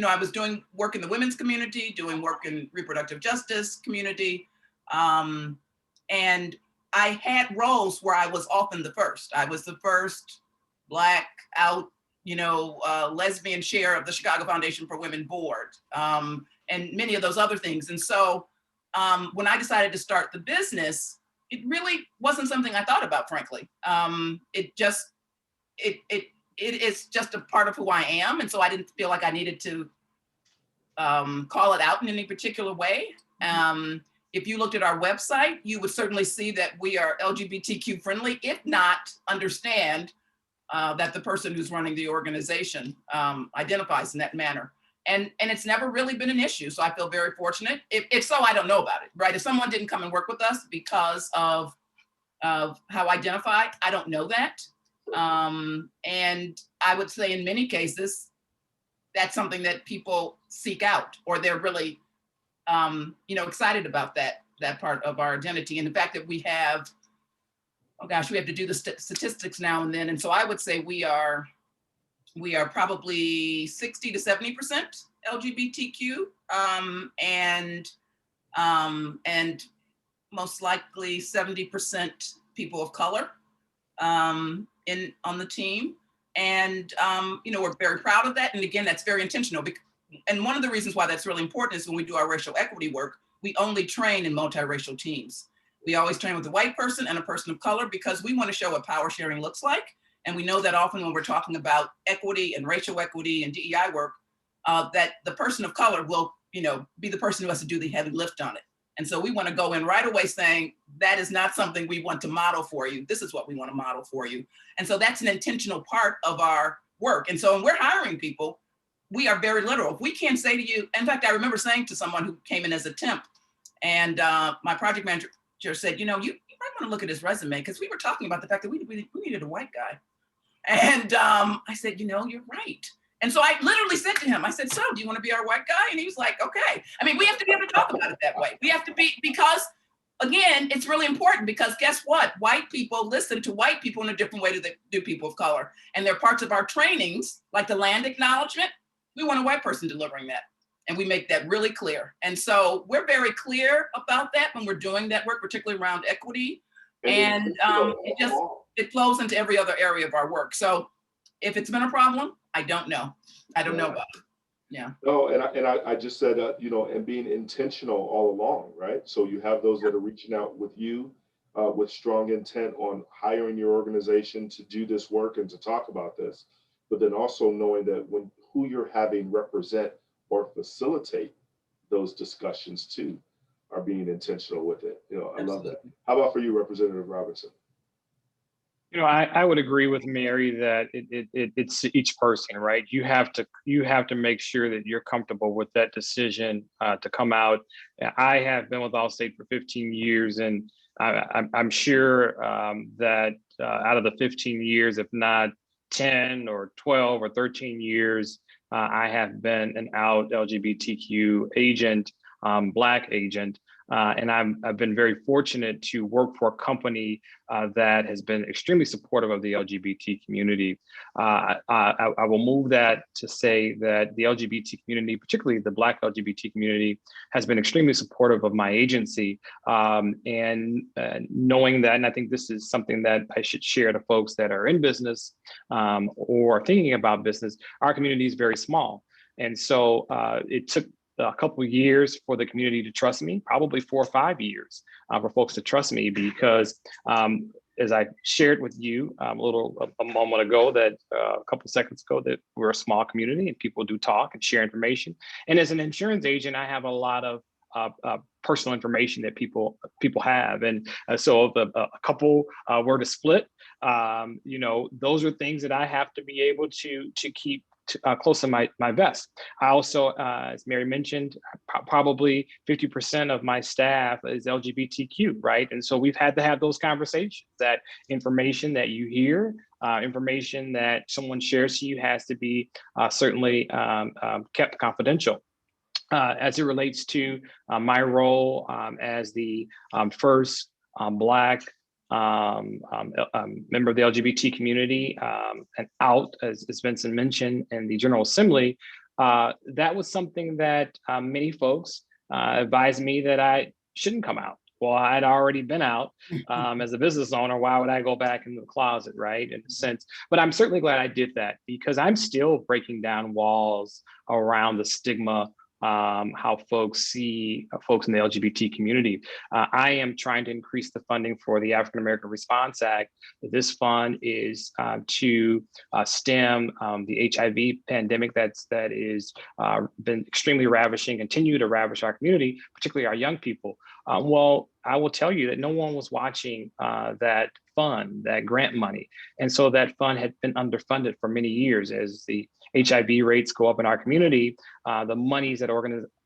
[SPEAKER 3] I was doing work in the women's community, doing work in reproductive justice community. And I had roles where I was often the first. I was the first Black out, lesbian chair of the Chicago Foundation for Women board, and many of those other things. And so when I decided to start the business, it really wasn't something I thought about, frankly. It is just a part of who I am. And so I didn't feel like I needed to call it out in any particular way. If you looked at our website, you would certainly see that we are LGBTQ friendly, if not understand that the person who's running the organization identifies in that manner. And it's never really been an issue. So I feel very fortunate. If so, I don't know about it, right? If someone didn't come and work with us because of how I identify, I don't know that. And I would say in many cases, that's something that people seek out, or they're really, excited about that part of our identity. And the fact that we have, we have to do the statistics now and then. And so I would say we are probably 60 to 70% LGBTQ, and most likely 70% people of color on the team. And we're very proud of that. And again, that's very intentional. And one of the reasons why that's really important is when we do our racial equity work, we only train in multiracial teams. We always train with a white person and a person of color, because we want to show what power sharing looks like. And we know that often when we're talking about equity and racial equity and DEI work, that the person of color will, be the person who has to do the heavy lift on it. And so we want to go in right away saying, that is not something we want to model for you. This is what we want to model for you. And so that's an intentional part of our work. And so when we're hiring people, we are very literal. If we can't say to you, in fact, I remember saying to someone who came in as a temp, and my project manager said, you might want to look at his resume, because we were talking about the fact that we needed a white guy. And I said, you're right. And so I literally said to him, I said, so do you want to be our white guy? And he was like, okay. I mean, we have to be able to talk about it that way. We have to be, because again, it's really important, because guess what? White people listen to white people in a different way than they do people of color. And they're parts of our trainings, like the land acknowledgement. We want a white person delivering that. And we make that really clear. And so we're very clear about that when we're doing that work, particularly around equity. And it flows into every other area of our work. So if it's been a problem, I don't know. I don't know about it. Yeah.
[SPEAKER 1] No, and I just said, and being intentional all along, right? So you have those that are reaching out with you with strong intent on hiring your organization to do this work and to talk about this, but then also knowing that who you're having represent or facilitate those discussions too are being intentional with it. I love that. How about for you, Representative Robinson?
[SPEAKER 2] I would agree with Mary that it's each person, right? You have to make sure that you're comfortable with that decision to come out. I have been with Allstate for 15 years, and I'm sure that out of the 15 years, if not 10 or 12 or 13 years, I have been an out LGBTQ agent, Black agent. And I've been very fortunate to work for a company that has been extremely supportive of the LGBT community. I will move that to say that the LGBT community, particularly the Black LGBT community, has been extremely supportive of my agency. And knowing that, and I think this is something that I should share to folks that are in business or thinking about business, our community is very small. And so it took a couple of years for the community to trust me, probably 4 or 5 years for folks to trust me, because as I shared with you a moment ago, that a couple of seconds ago, that we're a small community and people do talk and share information. And as an insurance agent, I have a lot of personal information that people have. And so if a couple were to split, those are things that I have to be able to keep close to my vest. I also, as Mary mentioned, probably 50% of my staff is LGBTQ, right? And so we've had to have those conversations. That information that you hear, information that someone shares to you, has to be certainly kept confidential. As it relates to my role as the first Black member of the LGBT community and out, as Vincent mentioned, in the General Assembly, that was something that many folks advised me that I shouldn't come out. Well, I'd already been out as a business owner. Why would I go back into the closet, right? In a sense, but I'm certainly glad I did that, because I'm still breaking down walls around the stigma, how folks see folks in the LGBT community. I am trying to increase the funding for the African American Response Act. This fund is to stem the HIV pandemic that is been extremely ravishing, continue to ravish our community, particularly our young people. Well, I will tell you that no one was watching that fund, that grant money. And so that fund had been underfunded for many years. As the HIV rates go up in our community, the monies that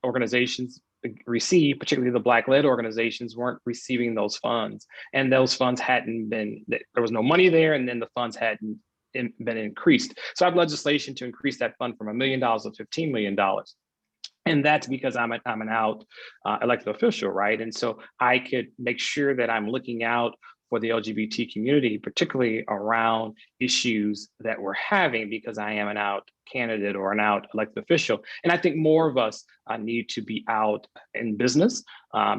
[SPEAKER 2] organizations receive, particularly the Black-led organizations, weren't receiving those funds. And those funds hadn't been, there was no money there, and then the funds hadn't been increased. So I have legislation to increase that fund from $1 million to $15 million. And that's because I'm an out elected official, right? And so I could make sure that I'm looking out for the LGBT community, particularly around issues that we're having, because I am an out candidate or an out elected official. And I think more of us need to be out in business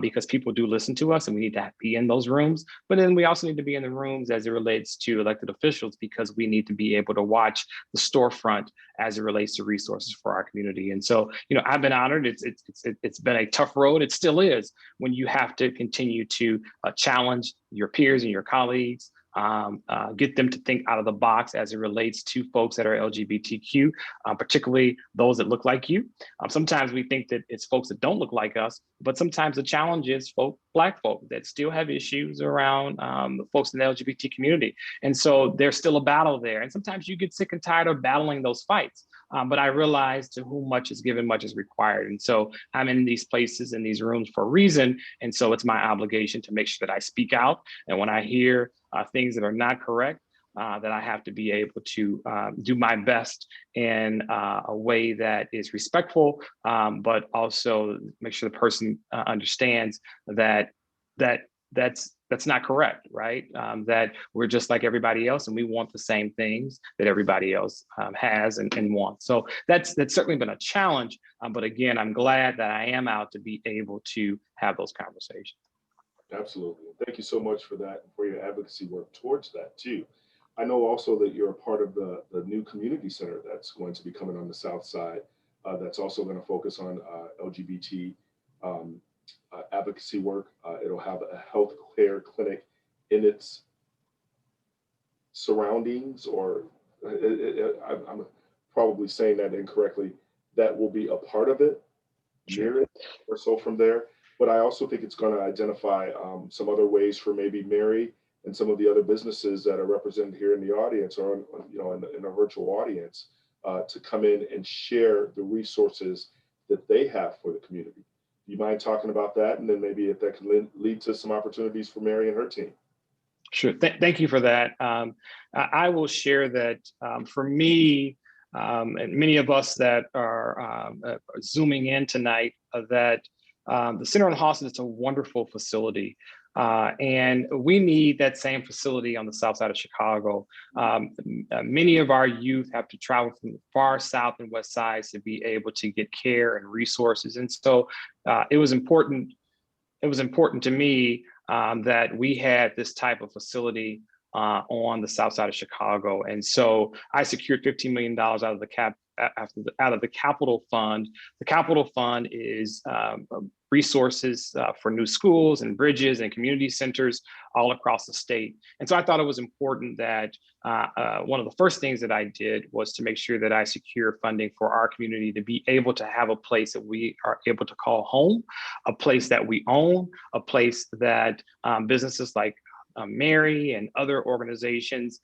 [SPEAKER 2] because people do listen to us, and we need to be in those rooms. But then we also need to be in the rooms as it relates to elected officials, because we need to be able to watch the storefront as it relates to resources for our community. And so, I've been honored. It's been a tough road. It still is, when you have to continue to challenge your peers and your colleagues, get them to think out of the box as it relates to folks that are LGBTQ, particularly those that look like you. Sometimes we think that it's folks that don't look like us, but sometimes the challenge is Black folk that still have issues around folks in the LGBT community. And so there's still a battle there. And sometimes you get sick and tired of battling those fights. But I realize to whom much is given, much is required. And so I'm in these places, in these rooms for a reason. And so it's my obligation to make sure that I speak out. And when I hear things that are not correct, that I have to be able to do my best in a way that is respectful, but also make sure the person understands that that's not correct, right? That we're just like everybody else, and we want the same things that everybody else has and wants. So that's certainly been a challenge. But again, I'm glad that I am out to be able to have those conversations.
[SPEAKER 1] Absolutely. Thank you so much for that, and for your advocacy work towards that too. I know also that you're a part of the new community center that's going to be coming on the South Side. That's also going to focus on LGBT advocacy work. It'll have a health care clinic in its surroundings, or I'm probably saying that incorrectly, that will be a part of it, near it or so from there. But I also think it's going to identify some other ways for maybe Mary and some of the other businesses that are represented here in the audience, or in a virtual audience, to come in and share the resources that they have for the community. Do you mind talking about that? And then maybe if that can lead to some opportunities for Mary and her team.
[SPEAKER 2] Sure. Thank you for that. I will share that for me, and many of us that are Zooming in tonight, that The Center on Halsted is a wonderful facility. And we need that same facility on the south side of Chicago. Many of our youth have to travel from the far south and west sides to be able to get care and resources. And so it was important to me that we had this type of facility on the south side of Chicago. And so I secured $15 million out of the capital fund. The capital fund is resources for new schools and bridges and community centers all across the state. And so I thought it was important that one of the first things that I did was to make sure that I secure funding for our community to be able to have a place that we are able to call home, a place that we own, a place that businesses like Mary and other organizations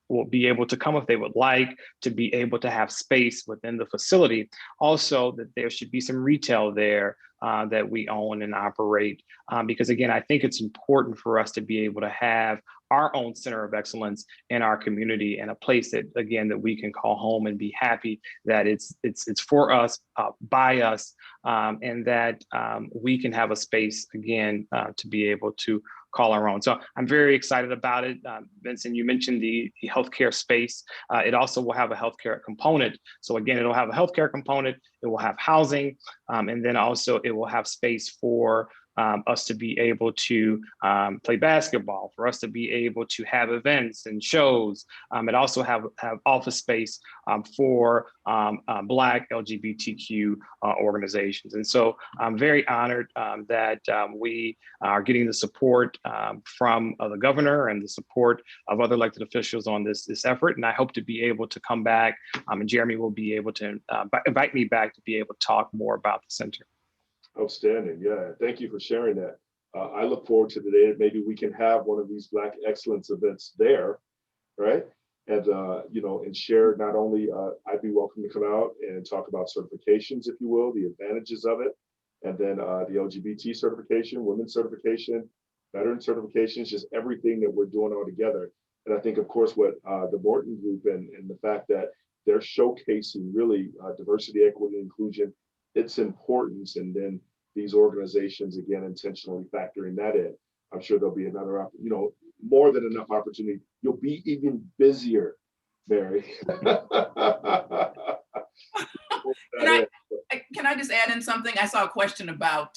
[SPEAKER 2] will be able to come if they would like, to be able to have space within the facility. Also, that there should be some retail there that we own and operate. Because again, I think it's important for us to be able to have our own center of excellence in our community, and a place that, again, that we can call home and be happy that it's for us, by us, and that we can have a space, again, to be able to call our own. So I'm very excited about it. Vincent, you mentioned the healthcare space. It also will have a healthcare component. So again, it'll have a healthcare component, it will have housing, and then also it will have space for us to be able to play basketball, for us to be able to have events and shows. It also have office space for Black LGBTQ organizations. And so I'm very honored that we are getting the support from the governor and the support of other elected officials on this effort. And I hope to be able to come back, and Jeremy will be able to invite me back to be able to talk more about the center.
[SPEAKER 1] Outstanding. Yeah, thank you for sharing that. I look forward to the day that maybe we can have one of these Black Excellence events there, right? And and share, not only I'd be welcome to come out and talk about certifications, if you will, the advantages of it, and then the LGBT certification, women's certification, veteran certifications, just everything that we're doing all together. And I think, of course, what the Morton Group and the fact that they're showcasing really diversity, equity, inclusion, its importance, and then these organizations, again, intentionally factoring that in. I'm sure there'll be another, more than enough opportunity. You'll be even busier, Mary.
[SPEAKER 3] Can I just add in something? I saw a question about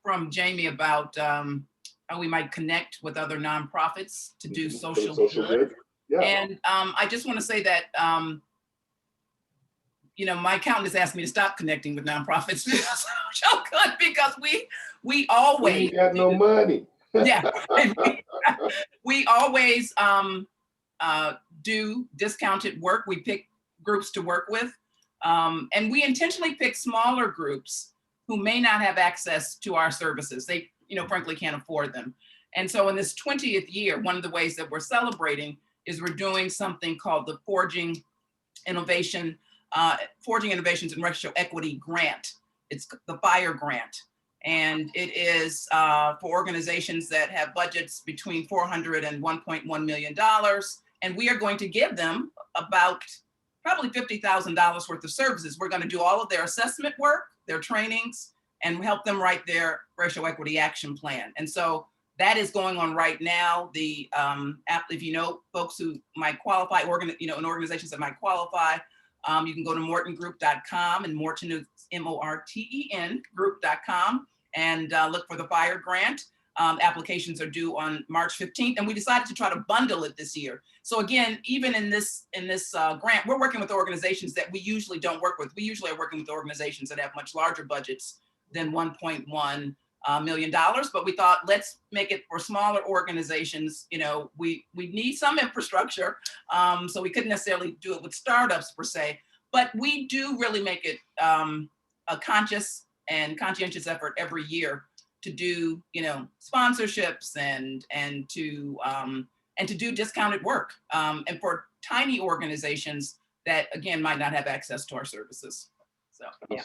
[SPEAKER 3] from Jamie about how we might connect with other nonprofits to do social good.
[SPEAKER 1] Yeah.
[SPEAKER 3] And I just want to say that my accountant has asked me to stop connecting with nonprofits because we always
[SPEAKER 1] ain't got no money.
[SPEAKER 3] Yeah, we always do discounted work. We pick groups to work with, and we intentionally pick smaller groups who may not have access to our services. They, frankly, can't afford them. And so in this 20th year, one of the ways that we're celebrating is we're doing something called the Forging Innovations and Racial Equity Grant. It's the FIRE grant. And it is for organizations that have budgets between $400 and $1.1 million. And we are going to give them about probably $50,000 worth of services. We're going to do all of their assessment work, their trainings, and help them write their racial equity action plan. And so that is going on right now. The if you know folks who might qualify, in organizations that might qualify, you can go to mortengroup.com, and Morton is MORTEN group.com, and look for the FIRE grant. Applications are due on March 15th, and we decided to try to bundle it this year. So again, even in this grant, we're working with organizations that we usually don't work with. We usually are working with organizations that have much larger budgets than $1.1 million, but we thought, let's make it for smaller organizations. We need some infrastructure, so we couldn't necessarily do it with startups per se, but we do really make it a conscious and conscientious effort every year to do, sponsorships and to do discounted work, and for tiny organizations that, again, might not have access to our services. So yeah.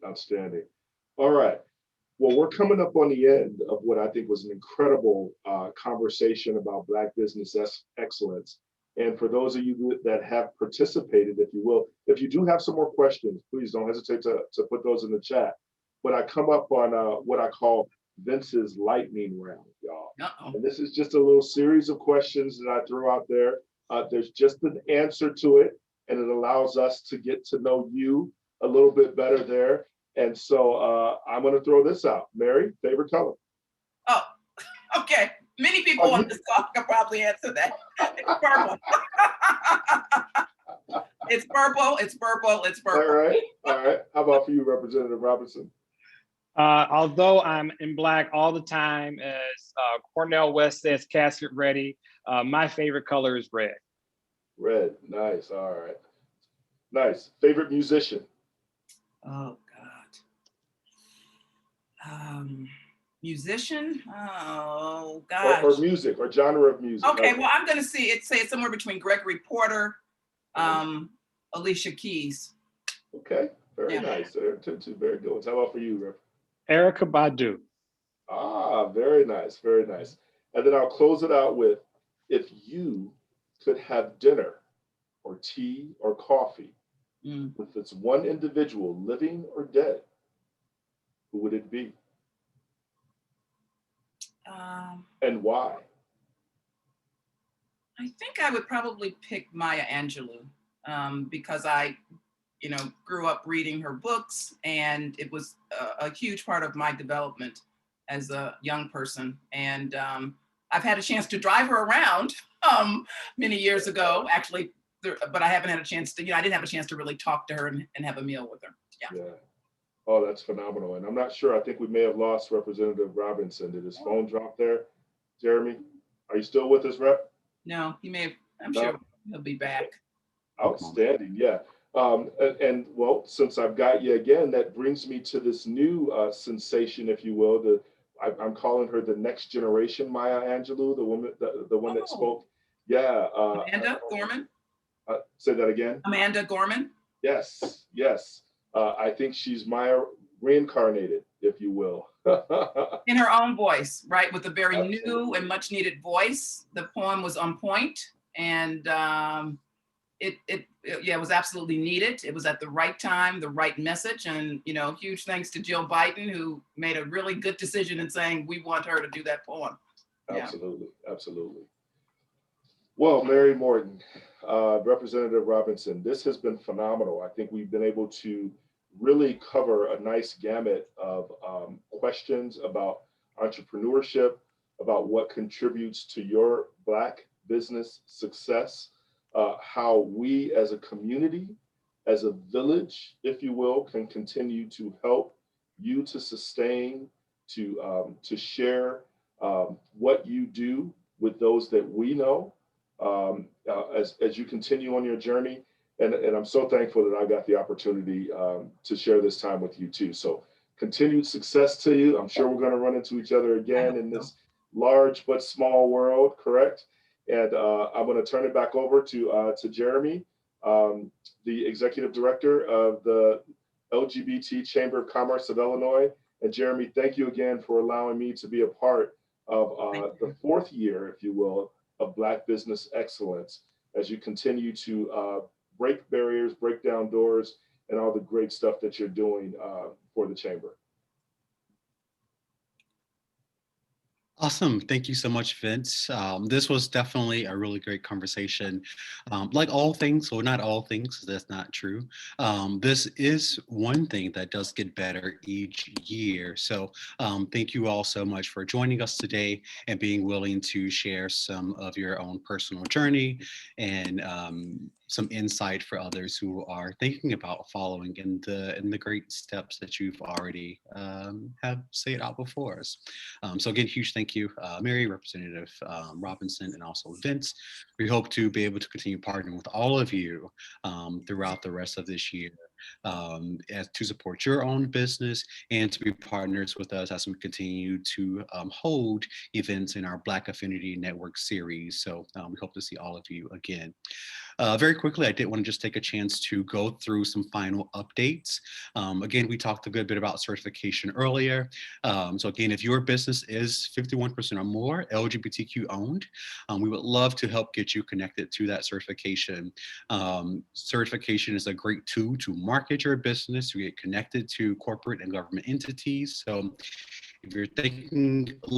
[SPEAKER 1] Outstanding. All right. Well, we're coming up on the end of what I think was an incredible conversation about Black business excellence. And for those of you that have participated, if you will, if you do have some more questions, please don't hesitate to put those in the chat. but I come up on what I call Vince's lightning round, y'all.
[SPEAKER 3] Uh-oh.
[SPEAKER 1] And this is just a little series of questions that I threw out there. There's just an answer to it, and it allows us to get to know you a little bit better there. And so I'm going to throw this out. Mary, favorite color?
[SPEAKER 3] Oh, okay. Many people on this call can probably answer that. It's purple. It's purple. It's purple. It's purple.
[SPEAKER 1] All right. All right. How about for you, Representative Robinson?
[SPEAKER 2] Although I'm in black all the time, as Cornell West says, casket ready, my favorite color is red.
[SPEAKER 1] Red. Nice. All right. Nice. Favorite musician?
[SPEAKER 3] Oh, God. Musician? Oh, gosh.
[SPEAKER 1] Or music, or genre of music.
[SPEAKER 3] Okay, well, I'm going to say it's somewhere between Gregory Porter, Alicia Keys.
[SPEAKER 1] Okay, very nice. Two very good ones. How about for you, Rep?
[SPEAKER 2] Erykah Badu.
[SPEAKER 1] Ah, very nice, very nice. And then I'll close it out with, if you could have dinner or tea or coffee with this one individual, living or dead, who would it be? And why?
[SPEAKER 3] I think I would probably pick Maya Angelou because I, grew up reading her books, and it was a huge part of my development as a young person. And I've had a chance to drive her around many years ago, actually, but I haven't had a chance to, I didn't have a chance to really talk to her and have a meal with her. Yeah.
[SPEAKER 1] Oh, that's phenomenal. And I'm not sure, I think we may have lost Representative Robinson. Did his phone drop there? Jeremy, are you still with us, Rep?
[SPEAKER 3] No, he may have, I'm sure he'll be back.
[SPEAKER 1] Outstanding, yeah. And well, since I've got you again, that brings me to this new sensation, if you will. I'm calling her the next generation Maya Angelou, the woman, the one that spoke. Yeah.
[SPEAKER 3] Amanda Gorman.
[SPEAKER 1] Say that again.
[SPEAKER 3] Amanda Gorman.
[SPEAKER 1] Yes, yes. I think she's Maya reincarnated, if you will.
[SPEAKER 3] In her own voice, right? With a very new and much needed voice. The poem was on point, and it was absolutely needed. It was at the right time, the right message, and huge thanks to Jill Biden, who made a really good decision in saying we want her to do that poem.
[SPEAKER 1] Absolutely, absolutely. Well, Mary Morton, Representative Robinson, this has been phenomenal. I think we've been able to really cover a nice gamut of questions about entrepreneurship, about what contributes to your Black business success, how we as a community, as a village, if you will, can continue to help you to sustain, to share what you do with those that we know as you continue on your journey. And I'm so thankful that I got the opportunity to share this time with you too. So continued success to you. I'm sure we're going to run into each other again in this large but small world, correct? And I'm going to turn it back over to Jeremy, the Executive Director of the LGBT Chamber of Commerce of Illinois. And Jeremy, thank you again for allowing me to be a part of the fourth year, if you will, of Black Business Excellence as you continue to break barriers, break down doors, and all the great stuff that you're doing for the Chamber.
[SPEAKER 4] Awesome. Thank you so much, Vince. This was definitely a really great conversation. Like all things, well, not all things, that's not true. This is one thing that does get better each year. So thank you all so much for joining us today and being willing to share some of your own personal journey and some insight for others who are thinking about following in the great steps that you've already have said out before us. So again, huge thank you, Mary, Representative Robinson, and also Vince. We hope to be able to continue partnering with all of you throughout the rest of this year as to support your own business and to be partners with us as we continue to hold events in our Black Affinity Network series. So we hope to see all of you again. Very quickly, I did want to just take a chance to go through some final updates. Again, we talked a good bit about certification earlier. So again, if your business is 51% or more LGBTQ owned, we would love to help get you connected to that certification. Certification is a great tool to market your business, to get connected to corporate and government entities. So if you're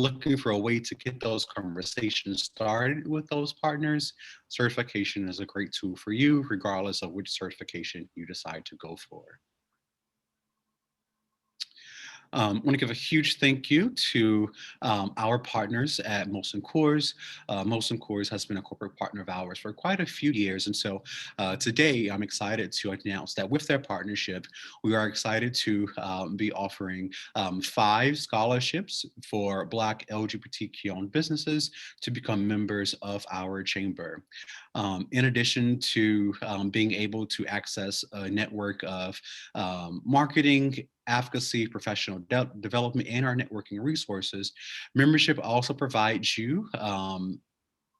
[SPEAKER 4] looking for a way to get those conversations started with those partners, certification is a great tool for you, regardless of which certification you decide to go for. I want to give a huge thank you to our partners at Molson Coors. Molson Coors has been a corporate partner of ours for quite a few years. And so today I'm excited to announce that with their partnership, we are excited to be offering 5 scholarships for Black LGBTQ owned businesses to become members of our chamber. In addition to being able to access a network of marketing, advocacy, professional development, and our networking resources, membership also provides you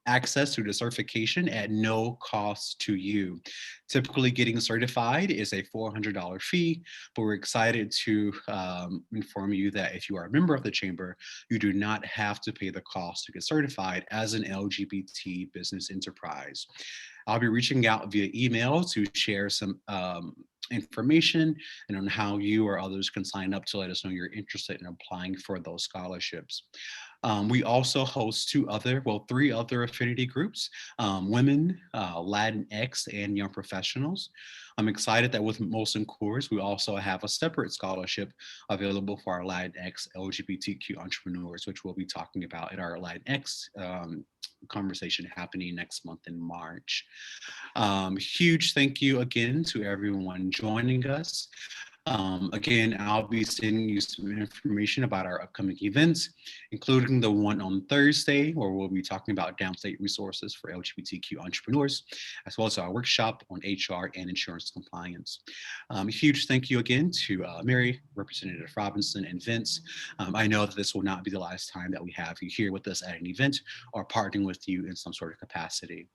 [SPEAKER 4] access to the certification at no cost to you. Typically, getting certified is a $400 fee, but we're excited to inform you that if you are a member of the chamber, you do not have to pay the cost to get certified as an LGBT business enterprise. I'll be reaching out via email to share some information and on how you or others can sign up to let us know you're interested in applying for those scholarships. We also host 3 other affinity groups, women, Latinx, and young professionals. I'm excited that with Molson Coors, we also have a separate scholarship available for our Latinx LGBTQ entrepreneurs, which we'll be talking about at our Latinx conversation happening next month in March. Huge thank you again to everyone joining us. Again, I'll be sending you some information about our upcoming events, including the one on Thursday, where we'll be talking about downstate resources for LGBTQ entrepreneurs, as well as our workshop on HR and insurance compliance. Huge thank you again to Mary, Representative Robinson, and Vince. I know that this will not be the last time that we have you here with us at an event or partnering with you in some sort of capacity.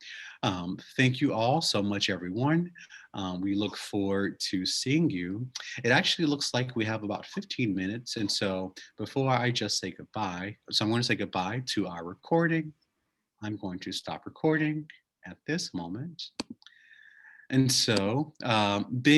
[SPEAKER 4] Thank you all so much, everyone. We look forward to seeing you. It actually looks like we have about 15 minutes. And so before I just say goodbye, I'm going to say goodbye to our recording. I'm going to stop recording at this moment. And so big